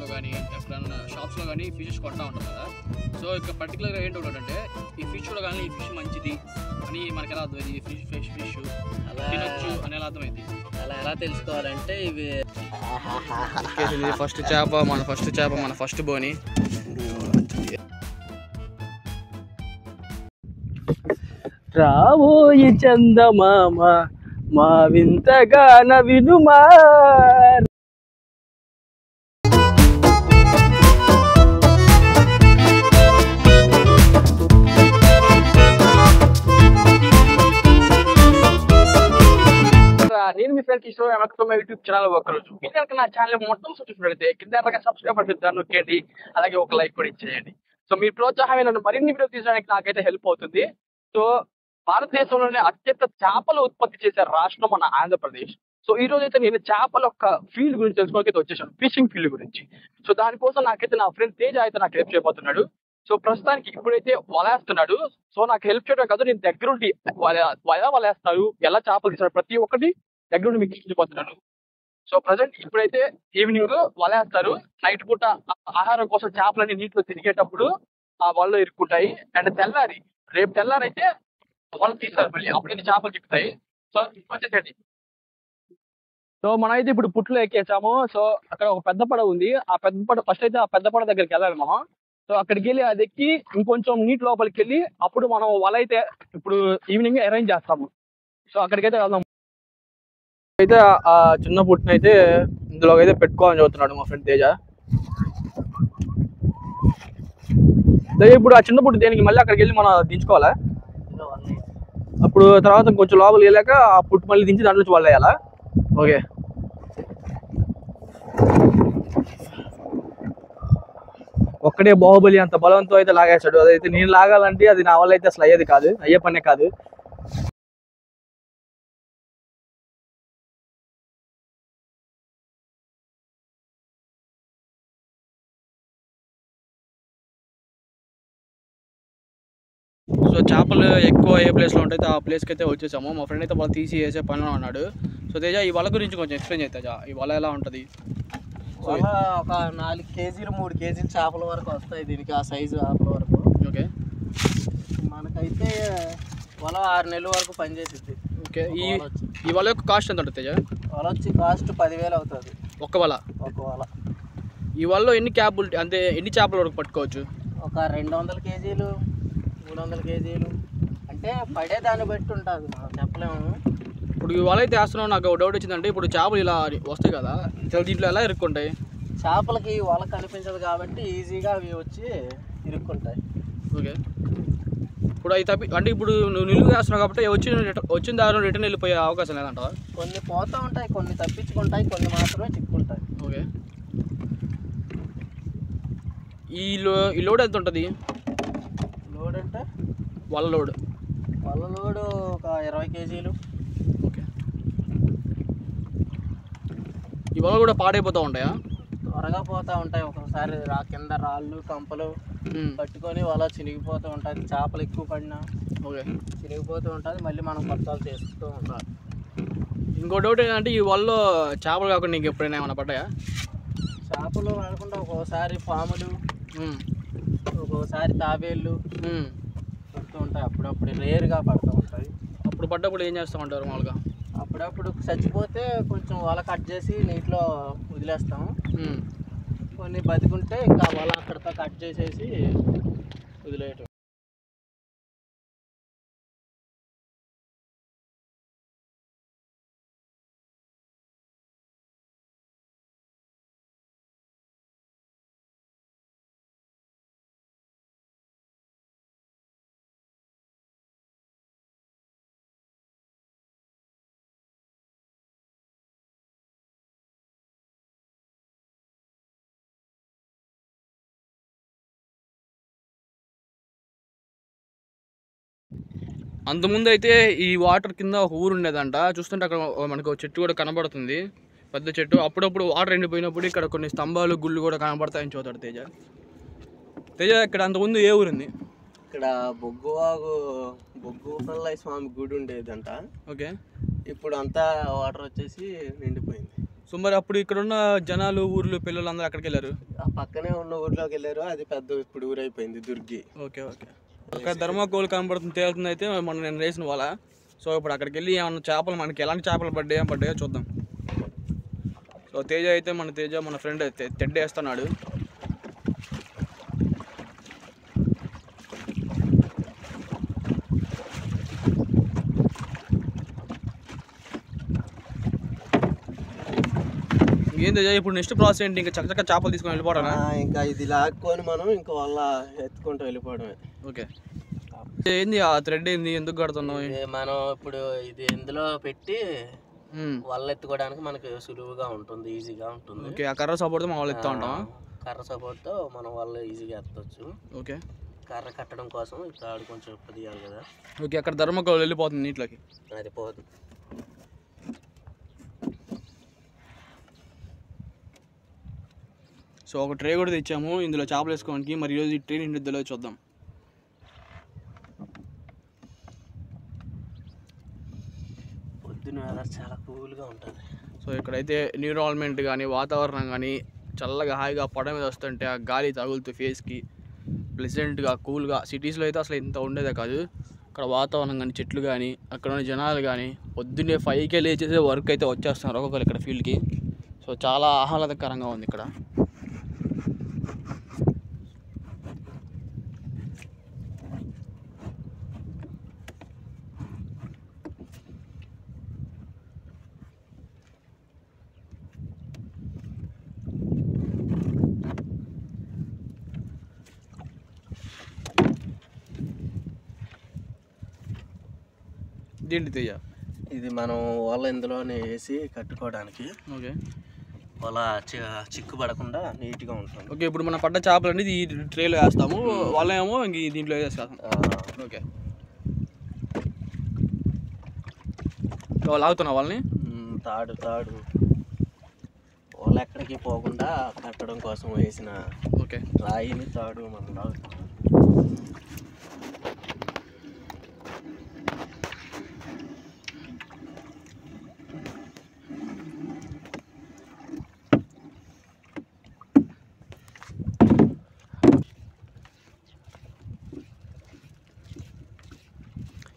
మార్కెట్లో కానీ ఎక్కడన్నా షాప్స్లో కానీ ఫిషెస్ కొంటా ఉంటాం కదా. సో ఇక్కడ పర్టికులర్గా ఏంటి ఒకటంటే ఈ ఫిష్ చూడగానే ఈ ఫిష్ మంచిది అని మనకి ఎలా అర్థమైంది, ఈ ఫిష్ అలా తినొచ్చు అని ఎలా అర్థమైంది? అలా ఎలా తెలుసుకోవాలంటే ఇవి ఫస్ట్ చేప మన ఫస్ట్ బోని. రాబోయి చందమామ మా వింతగాన వినుమా. నేను మీ ఫ్రెండ్ కిషోర్ మా యూట్యూబ్ ఛానల్ ఒకరోజు మీరు కనుక నా ఛానల్ మొత్తం చూసినట్లయితే కింద సబ్స్క్రైబ్ బటన్ నొక్కండి, అలాగే ఒక లైక్ కూడా ఇచ్చేయండి. సో మీ ప్రోత్సాహమే నన్ను మరిన్ని వీడియో తీయడానికి నాకైతే హెల్ప్ అవుతుంది. సో భారతదేశంలోనే అత్యంత చేపలు ఉత్పత్తి చేసే రాష్ట్రం మన ఆంధ్రప్రదేశ్. సో ఈ రోజు అయితే నేను చేపల యొక్క ఫీల్డ్ గురించి తెలుసుకోవడానికి వచ్చేసాను, ఫిషింగ్ ఫీల్డ్ గురించి. సో దానికోసం నాకైతే నా ఫ్రెండ్ తేజ అయితే నాకు హెల్ప్ చేయబోతున్నాడు. సో ప్రస్తుతానికి ఇప్పుడైతే వలేస్తున్నాడు. సో నాకు హెల్ప్ చేయడం కాదు, నేను దగ్గరుండి వలేస్తారు, ఎలా చేపలు తీస్తారు ప్రతి ఒక్కటి దగ్గరుండి మీకు చూపిపోతున్నాను. సో ప్రజెంట్ ఇప్పుడైతే ఈవినింగ్ వలేస్తారు. నైట్ పూట ఆహారం కోసం చేపలన్నీ నీటిలో తిరిగేటప్పుడు ఆ వలలో ఇరుక్కుంటాయి. అండ్ రేపు తెల్లారి అయితే వాళ్ళు తీస్తారు, మళ్ళీ అప్పుడైతే చేపలు చిక్కుతాయి. సో వచ్చేసేయండి. సో మనం అయితే ఇప్పుడు పుట్లో ఎక్కేసాము. సో అక్కడ ఒక పెద్ద పడవ ఉంది. ఆ పెద్ద పడవ ఫస్ట్ అయితే ఆ పెద్ద పడవ దగ్గరికి వెళ్ళాలి మనం. సో అక్కడికి వెళ్ళి అది ఎక్కి ఇంకొంచెం నీటి లోపలికి వెళ్ళి అప్పుడు మనం వల అయితే ఇప్పుడు ఈవినింగ్ అరేంజ్ చేస్తాము. సో అక్కడికైతే వెళ్దాం. అయితే ఆ చిన్న పుట్టిన అయితే ఇందులో అయితే పెట్టుకోవాలని చదువుతున్నాడు మా ఫ్రెండ్ తేజ. ఇప్పుడు ఆ చిన్న పుట్టు దేనికి మళ్ళీ అక్కడికి వెళ్ళి మనం దించుకోవాలా? అప్పుడు తర్వాత కొంచెం లోపలికి వెళ్ళాక ఆ పుట్టు మళ్ళీ దించి దాంట్లో నుంచి వాళ్ళు వేయాలా? ఓకే. ఒక్కడే బాహుబలి అంత బలంతో అయితే లాగేశాడు. అదైతే నేను లాగాలంటే అది నా వల్ల అయితే అసలు అయ్యేది కాదు, అయ్యే పనే కాదు. సో చేపలు ఎక్కువ ఏ ప్లేస్లో ఉంటాయి ఆ ప్లేస్కి అయితే వచ్చేసాము. మా ఫ్రెండ్ అయితే వాళ్ళు తీసి వేసే పనిలో అన్నాడు. సో తేజ ఈ వల గురించి కొంచెం ఎక్స్ప్లెయిన్ చేస్తా. ఈ వల ఎలా ఉంటుంది? వల ఒక 4 కేజీలు 3 కేజీలు చేపల వరకు వస్తాయి దీనికి, ఆ సైజు చేపల వరకు. ఓకే. మనకైతే వల 6 నెలల వరకు పనిచేసిద్ది. ఓకే. ఈ వల యొక్క కాస్ట్ ఎంత ఉంటుంది తేజ? వల వచ్చి కాస్ట్ 10,000 అవుతుంది ఒక్క వల. ఈ వలలో ఎన్ని క్యాబుల్ అంటే ఎన్ని చేపల వరకు పట్టుకోవచ్చు? ఒక 200 కేజీలు 300 కేజీలు అంటే పడే దాన్ని బట్టి ఉంటుంది, మనం చెప్పలేము. ఇప్పుడు ఈ వల అయితే వేస్తున్నాం, నాకు డౌట్ వచ్చిందంటే ఇప్పుడు చేపలు ఇలా వస్తాయి కదా, దీంట్లో ఎలా ఇరుక్కుంటాయి? చేపలకి వల కనిపించదు కాబట్టి ఈజీగా అవి వచ్చి ఇరుక్కుంటాయి. ఓకే. ఇప్పుడు అవి అంటే ఇప్పుడు నువ్వు నిలువు వేస్తున్నావు కాబట్టి వచ్చిన దారిలో రిటర్న్ వెళ్ళిపోయే అవకాశం లేదంటావా? కొన్ని పోతూ ఉంటాయి, కొన్ని తప్పించుకుంటాయి, కొన్ని మాత్రమే చిక్కుంటాయి. ఓకే. ఈ లోడ్ ఎంత ఉంటుంది? లోడ్ అంటే వల లోడ్ ఒక 20 కేజీలు. ఓకే. ఈ వల కూడా పాడైపోతూ ఉంటాయా? త్వరగా పోతూ ఉంటాయి. ఒక్కొక్కసారి కింద రాళ్ళు కంపలు పట్టుకొని వల చినిగిపోతూ ఉంటుంది. చేపలు ఎక్కువ పడినా ఓకే చినిగిపోతూ ఉంటుంది, మళ్ళీ మనం కొత్తలు చేస్తూ ఉంటాం. ఇంకో డౌట్ ఏంటంటే ఈ వలలో చేపలు కాకుండా నీకు ఎప్పుడైనా ఏమైనా పడ్డాయా? చేపలు కాకుండా ఒక్కోసారి పాములు, ఒక్కోసారి తాబేళ్ళు పడుతూ ఉంటాయి. అప్పుడప్పుడు రేర్గా పడుతూ ఉంటాయి. అప్పుడు పడ్డప్పుడు ఏం చేస్తూ ఉంటారు మామూలుగా? అప్పుడప్పుడు చచ్చిపోతే కొంచెం వల కట్ చేసి నీటిలో వదిలేస్తాం. కొన్ని బతికుంటే ఇంకా వల అక్కడితో కట్ చేసేసి వదిలేయటం. అంతకుముందు అయితే ఈ వాటర్ కింద ఒక ఊరు ఉండేదంట. చూస్తుంటే అక్కడ మనకు చెట్టు కూడా కనబడుతుంది, పెద్ద చెట్టు. అప్పుడప్పుడు వాటర్ ఎండిపోయినప్పుడు ఇక్కడ కొన్ని స్తంభాలు గుళ్ళు కూడా కనబడతాయని చూస్తాడు తేజ. ఇక్కడ అంతకుముందు ఏ ఊరుంది? ఇక్కడ బొగ్గు స్వామి గుడి ఉండేదంట. ఓకే. ఇప్పుడు అంతా వాటర్ వచ్చేసి నిండిపోయింది. సో మరి అప్పుడు ఇక్కడ ఉన్న జనాలు ఊర్లు పిల్లలు అందరూ అక్కడికి వెళ్ళారు. ఆ పక్కనే ఉన్న ఊర్లోకి వెళ్ళారు. అది పెద్ద ఇప్పుడు ఊరైపోయింది దుర్గి. Okay okay. అక్కడ ధర్మకోల్ కనబడుతుంది తేలుతుంది అయితే మనం నేను వేసిన వాళ్ళ. సో ఇప్పుడు అక్కడికి వెళ్ళి ఏమన్నా చేపలు మనకి ఎలాంటి చేపలు పడ్డాయో చూద్దాం. సో తేజ అయితే మన ఫ్రెండ్ అయితే తెడ్డేస్తున్నాడు. ఏం తేజ ఇప్పుడు నెక్స్ట్ ప్రాసెస్ ఏంటి? ఇంకా చక్కచక్క చేపలు తీసుకొని వెళ్ళిపోవడమా? ఇంకా ఇది లాక్కొని మనం ఇంకా వాళ్ళ ఎత్తుకుంటూ వెళ్ళిపోవడమే. ఓకే. ఏంది ఆ థ్రెడ్ ఏంది, ఎందుకు కడుతున్నావు? మనం ఇప్పుడు ఇది ఇందులో పెట్టి వల్ల ఎత్తుకోవడానికి మనకి సులువుగా ఉంటుంది, ఈజీగా ఉంటుంది. ఓకే. ఆ కర్ర సపోర్ట్ మనం వాళ్ళు ఎత్తా ఉంటాం. కర్ర సపోర్ట్ తో మనం వల్ల ఈజీగా ఎత్తవచ్చు. ఓకే. కర్ర కట్టడం కోసం ఇక్కడ ఆడు కొంచెం తీయాలి కదా. ఓకే. అక్కడ ధర్మకోల్ వెళ్ళిపోతుంది నీటిలోకి. అది పోతుంది. సో ఒక ట్రే కూడా తెచ్చాము ఇందులో చేపలు వేసుకోవడానికి. మరి ఈరోజు ఈ ట్రే నిండుద్దో చూద్దాం. పొద్దున వెదర్ చాలా కూల్గా ఉంటుంది. సో ఇక్కడైతే ఎన్విరాన్మెంట్ కానీ వాతావరణం కానీ చల్లగా హాయిగా పొడ మీద వస్తుంటే ఆ గాలి తగులుతూ ఫేస్కి ప్లెజెంట్గా కూల్గా. సిటీస్లో అయితే అసలు ఇంత ఉండేదే కాదు. అక్కడ వాతావరణం కానీ చెట్లు కానీ అక్కడ ఉన్న జనాలు కానీ పొద్దున్నే 5కే లేచేసే వర్క్ అయితే వచ్చేస్తున్నారు ఒక్కొక్కరు ఇక్కడ ఫీల్డ్కి. సో చాలా ఆహ్లాదకరంగా ఉంది ఇక్కడ. ఏంటి తేజ? ఇది మనం వల ఇందులోనే వేసి కట్టుకోవడానికి. ఓకే. వల చిక్కు పడకుండా నీట్గా ఉంటుంది. ఓకే. ఇప్పుడు మనం పడ్డ చేపలు అనేది ఈ ట్రేలో వేస్తాము, వాళ్ళేమో ఇంక దీంట్లో వేసేస్తాం. ఓకే. లాగుతున్నావు వాళ్ళని? తాడు వల ఎక్కడికి పోకుండా కట్టడం కోసం వేసిన ఓకే రాయిని తాడు మనం లాగుతాం.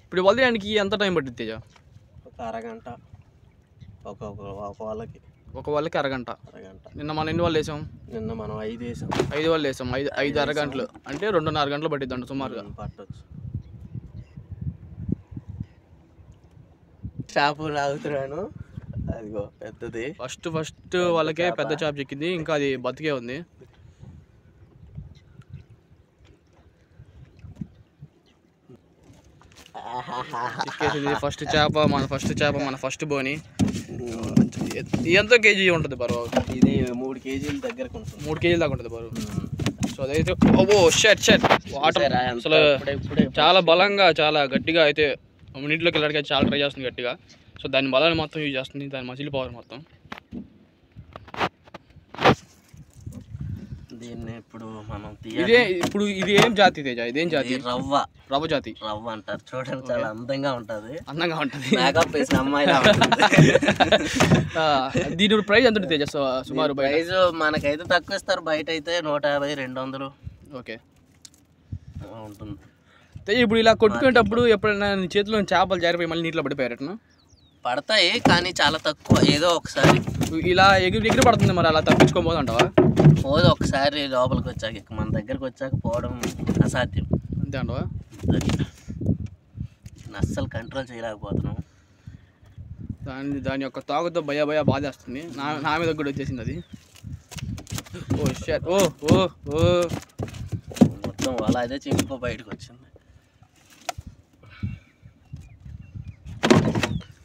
ఇప్పుడు వదిలేయడానికి ఎంత టైం పట్టింది తేజ? ఒక అరగంట. ఒక వాళ్ళకి అరగంట. నిన్న మనం ఎన్ని వాళ్ళు వేసాం? నిన్న మనం 5 వేసాం. 5 వాళ్ళు వేసాం. 5 అరగంటలు అంటే 2.5 గంటలు పట్టిద్దంట సుమారుగా. పట్టచ్చు. చేప లాగుతున్నాను. అదిగో పెద్దది. ఫస్ట్ వాళ్ళకే పెద్ద చేప చిక్కింది. ఇంకా అది బతికే ఉంది. చిక్కేసింది ఫస్ట్ చేప, మన ఫస్ట్ బోని. ఎంతో కేజీ ఉంటుంది బరువు? ఇది 3 కేజీల దగ్గరకు ఉంటుంది. 3 కేజీల దాకా ఉంటుంది బరువు. సో అదైతే వాటర్ అసలు చాలా బలంగా చాలా గట్టిగా అయితే నీటిలోకి వెళ్ళడానికి చాలా ట్రై చేస్తుంది గట్టిగా. సో దాని బలాన్ని మొత్తం యూజ్ చేస్తుంది, దాని మసిల్ పవర్ మొత్తం. దీన్ని ఇప్పుడు మనం ఇది ఏం జాతి తేజ? ఇదేం జాతి? రవ్వ జాతి. రవ్వ అంటారు. చూడండి చాలా అందంగా ఉంటుంది. మేకప్ వేసిన అమ్మాయిలా దీని ప్రైస్ ఎంత ఉంటుంది తేజ సుమారు? ప్రైస్ మనకైతే తక్కువ ఇస్తారు, బయట అయితే 150, 200. ఓకే ఉంటుంది. తేజ ఇప్పుడు ఇలా కొట్టుకునేటప్పుడు ఎప్పుడైనా నీ చేతిలో చేపలు జారిపోయి మళ్ళీ నీటిలో పడిపోయారట? పడతాయి కానీ చాలా తక్కువ, ఏదో ఒకసారి. ఇలా ఎగిరి పడుతుంది, మరి అలా తప్పించుకోబోదంటావా? పోదు ఒకసారి లోపలికి వచ్చాక, మన దగ్గరకు వచ్చాక పోవడం అసాధ్యం. అంతే అంటవా? అస్సలు కంట్రోల్ చేయలేకపోతున్నాం. దాని యొక్క తాగుతో భయ బాధేస్తుంది. నా మీద కూడా వచ్చేసింది అది. మొత్తం అలా అదే చింప బయటకు వచ్చింది.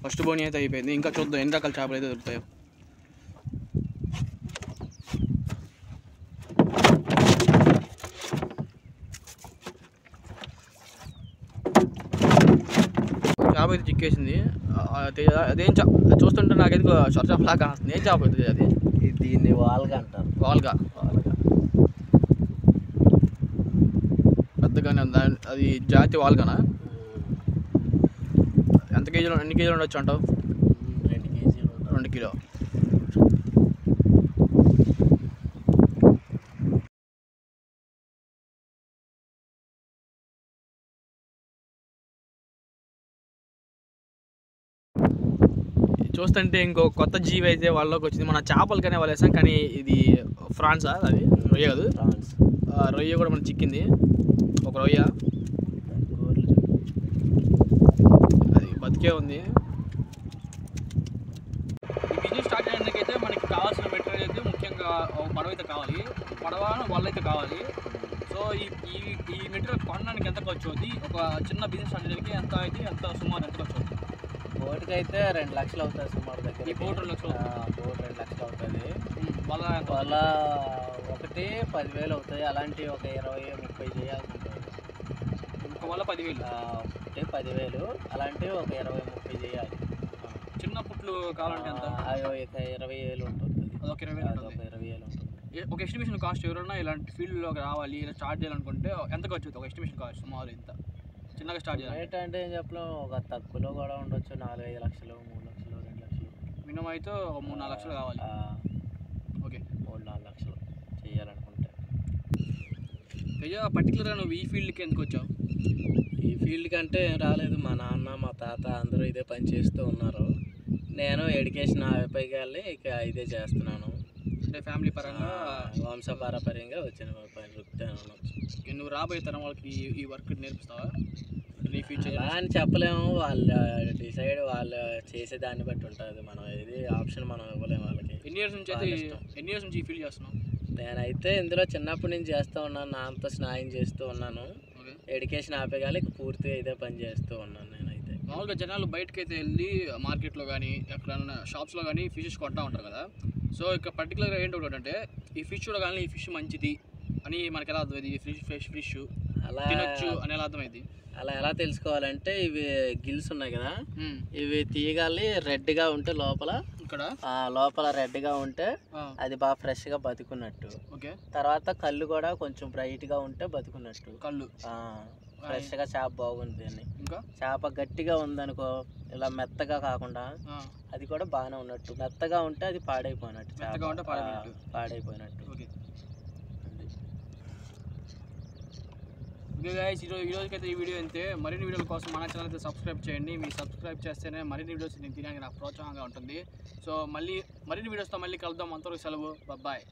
ఫస్ట్ బోని అయితే అయిపోయింది. ఇంకా చూద్దాం ఎన్ని రకాల చేపలు అయితే దొరుకుతాయో. చేప అయితే చిక్కేసింది. అదేం చూస్తుంటే నాకైతే సొరచేప లాగా కాస్తుంది. ఏం చేప అవుతుంది అది? దీన్ని వాల్గా అంటారు. వాల్గా పెద్దగానే ఉంది అది. జాతి వాల్గానా? ఎన్ని కేజీలు ఉండొచ్చు అంటావు? 2 కేజీలు. 2 కిలో. చూస్తుంటే ఇంకో కొత్త జీవి అయితే వాళ్ళకి వచ్చింది. మన చేపలు కానీ వాళ్ళు వేసాం, కానీ ఇది ఫ్రాన్సా, అది రొయ్య కాదు, ఫ్రాన్స్. రొయ్య కూడా మనకి చిక్కింది, ఒక రొయ్య అది బతికే ఉంది. ఈ బిజినెస్ స్టార్ట్ చేయడానికి అయితే మనకి కావాల్సిన మెటీరియల్ అయితే ముఖ్యంగా ఒక పడవ అయితే కావాలి, పడవ వాళ్ళు అయితే కావాలి. సో ఈ మెటీరియల్ కొనడానికి ఎంత ఖర్చు అవుతుంది, ఒక చిన్న బిజినెస్ స్టార్ట్ చేయడానికి ఎంత అయితే ఎంత సుమారు ఎంత ఖర్చు అవుతుంది? బోట్కి అయితే 2 లక్షలు అవుతుంది సుమారు దగ్గర. ఈ బోట్ 2 లక్షలు, బోట్ 2 లక్షలు అవుతుంది. వాళ్ళ ఒకటి 10,000 అవుతాయి. అలాంటి ఒక 20-30 చేయాల్సి ఉంటుంది. వాళ్ళ 10,000, ఒకటి 10,000, అలాంటివి ఒక 20-30 చేయాలి. చిన్న పుట్లు కావాలంటే ఎంత? అవి ఒక 20,000 ఉంటుంది. అదొక 20,000 ఉంటుంది. 20,000 ఉంటుంది. ఒక ఎస్టిమేషన్ కాస్ట్ ఎవరైనా ఇలాంటి ఫీల్డ్లోకి రావాలి, ఇలా స్టార్ట్ చేయాలనుకుంటే ఎంత ఖర్చు అవుతుంది? ఒక ఎస్టిమేషన్ కాస్ట్ సుమారు ఇంత చిన్నగా స్టార్ట్ చేయాలి రేట్ అంటే ఏం చెప్పలేం, ఒక తక్కువలో కూడా ఉండొచ్చు. 4-5 లక్షలు, 3 లక్షలు, 2 లక్షలు, మినిమం అయితే 3-4 లక్షలు కావాలి. ఓకే, 3-4 లక్షలు చేయాలనుకుంటే. పర్టికులర్గా నువ్వు ఈ ఫీల్డ్కి ఎందుకు వచ్చావు? ఈ ఫీల్డ్ కంటే ఏం రాలేదు. మా నాన్న, మా తాత అందరూ ఇదే పని చేస్తూ ఉన్నారు. నేను ఎడ్యుకేషన్ అయిపోయి వెళ్ళి ఇక ఇదే చేస్తున్నాను. అంటే ఫ్యామిలీ పరంగా, వంశపారపర్యంగా వచ్చిన పని వృత్తాను. నువ్వు రాబోయే తరం వాళ్ళకి ఈ వర్క్ నేర్పిస్తావా? నీ ఫ్యూచర్ అలా అని చెప్పలేము, వాళ్ళ డిసైడ్ వాళ్ళు చేసే దాన్ని బట్టి ఉంటుంది. మనం ఇది ఆప్షన్ మనం ఇవ్వలేము వాళ్ళకి. ఎన్ని ఇయర్స్ నుంచి ఈ ఫీల్డ్ చేస్తున్నావు? నేనైతే ఇందులో చిన్నప్పటి నుంచి చేస్తూ ఉన్నాను. నాన్నతో స్నాయం చేస్తూ ఉన్నాను. ఎడ్యుకేషన్ ఆపేగాలి పూర్తిగా ఇదే పని చేస్తూ ఉన్నాను నేనైతే. మామూలుగా జనాలు బయటకు అయితే వెళ్ళి మార్కెట్లో కానీ ఎక్కడైనా షాప్స్లో కానీ ఫిషెస్ కొంటూ ఉంటారు కదా. సో ఇక్కడ పర్టికులర్గా ఏంటంటే ఈ ఫిష్ చూడగానే ఈ ఫిష్ మంచిది అని మనకి ఎలా అర్థమైంది? ఈ ఫిష్ అలా తినొచ్చు అని ఎలా అర్థమైంది? అలా ఎలా తెలుసుకోవాలంటే ఇవి గిల్స్ ఉన్నాయి కదా, ఇవి తీయగాలి రెడ్గా ఉంటే లోపల, ఇక్కడ లోపల రెడ్గా ఉంటే అది బాగా ఫ్రెష్గా బతుకున్నట్టు. ఓకే. తర్వాత కళ్ళు కూడా కొంచెం బ్రైట్గా ఉంటే బతుకున్నట్టు. కళ్ళు ఫ్రెష్గా చేప బాగుంది అని. ఇంకా చేప గట్టిగా ఉందనుకో, ఇలా మెత్తగా కాకుండా అది కూడా బాగానే ఉన్నట్టు. మెత్తగా ఉంటే అది పాడైపోయినట్టు, పాడైపోయినట్టు. ఓకే గైస్, ఈరోజుకైతే ఈ వీడియో అంతే. మరిన్ని వీడియోల కోసం మన ఛానల్ అయితే సబ్స్క్రైబ్ చేయండి. మీరు సబ్స్క్రైబ్ చేస్తేనే మరిన్ని వీడియోస్ నేను తినడానికి నాకు ప్రోత్సాహంగా ఉంటుంది. సో మరిన్ని వీడియోస్తో మళ్ళీ కలుద్దాం. అంతవరకు సెలవు, బాయ్.